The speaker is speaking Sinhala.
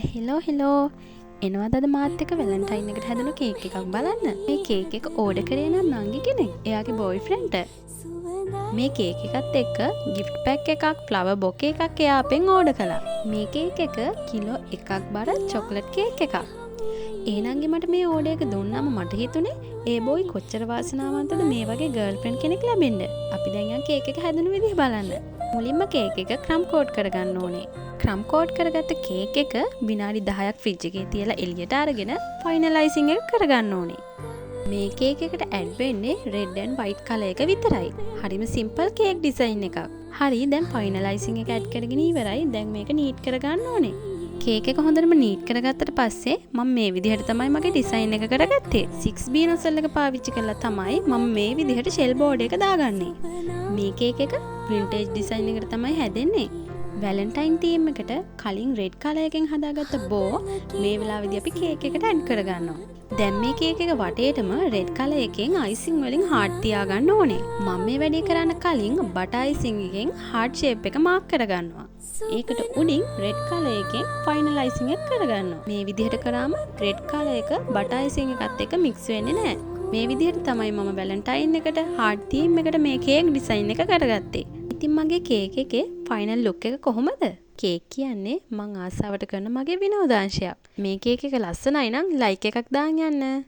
හෙලෝ එනවද අද මාත් එක්ක වැලන්ටයින් එකට හැදුණු කේක් එකක් බලන්න. මේ කේක් එක ඕඩර් කරේ නම් නංගි කෙනෙක්. එයාගේ බොයිෆ්‍රෙන්ඩ්ට. මේ කේක් එකත් එක්ක gift pack එකක්, flower bouquet එකක් එයා අපෙන් ඕඩර් කළා. මේ කේක් එක කිලෝ 1ක් බර චොකලට් කේක් එකක්. ඒ නංගි මට මේ ඕඩර් එක දුන්නාම මට හිතුනේ ඒ බොයි කොච්චර වාසනාවන්තද මේ වගේ ගර්ල්ෆ්‍රෙන්ඩ් කෙනෙක් ලැබෙන්න. අපි දැන් යන් කේක් එක හැදුණු විදිහ බලන්න. මුලින්ම කේක් එක ක්‍රම් කෝට් කරගන්න ඕනේ. ක්‍රම් කෝට් කරගත්ත කේක් එක විනාඩි 10ක් ෆ්‍රිජ් එකේ තියලා එළියට අරගෙන ෆයිනලයිසිං එක කරගන්න ඕනේ. මේ කේක් එකට ඇඩ් වෙන්නේ රෙඩ් ඇන්ඩ් වයිට් කලර් එක විතරයි. හරිම සිම්පල් කේක් ඩිසයින් එකක්. හරි දැන් ෆයිනලයිසිං එක ඇඩ් කරගෙන ඉවරයි. දැන් මේක නීට් කරගන්න ඕනේ. කේක් එක හොඳටම නීට් කරගත්තට පස්සේ මම මේ විදිහට තමයි මගේ ඩිසයින් එක කරගත්තේ. 6B නොසල් එක පාවිච්චි කරලා තමයි මම මේ විදිහට ෂෙල් බෝඩ් එක දාගන්නේ. මේ කේක් එක වින්ටේජ් ඩිසයින් එකට තමයි හැදෙන්නේ. වැලන්ටයින් තීම් එකට කලින් රෙඩ් කලර් එකෙන් හදාගත්ත බෝ මේ වෙලාවේදී අපි කේක් එකට ඇඩ් කරගන්නවා. දැන් මේ කේක් එක වටේටම රෙඩ් කලර් එකෙන් අයිසිං වලින් හાર્ට් තියාගන්න ඕනේ. මම මේ වැඩේ කරන්න කලින් බටර් අයිසිං එකෙන් හાર્ට් ෂේප් එක මාක් කරගන්නවා. ඒකට උඩින් රෙඩ් කලර් එකෙන් ෆයිනලයිසිං එක කරගන්නවා. මේ විදිහට කරාම රෙඩ් කලර් එක බටර් අයිසිං එකත් එක්ක මික්ස් වෙන්නේ නැහැ. මේ විදිහට තමයි මම වැලන්ටයින් එකට හાર્ට් තීම් එකට මේ කේක් ඩිසයින් එක කරගත්තේ. ඉතින් මගේ කේක් එකේ ෆයිනල් ලුක් එක කොහොමද? කේක් කියන්නේ මං ආසාවට කරන මගේ විනෝදාංශයක්. මේ කේක් එක ලස්සනයි නම් ලයික් එකක් දාන්න යන්න.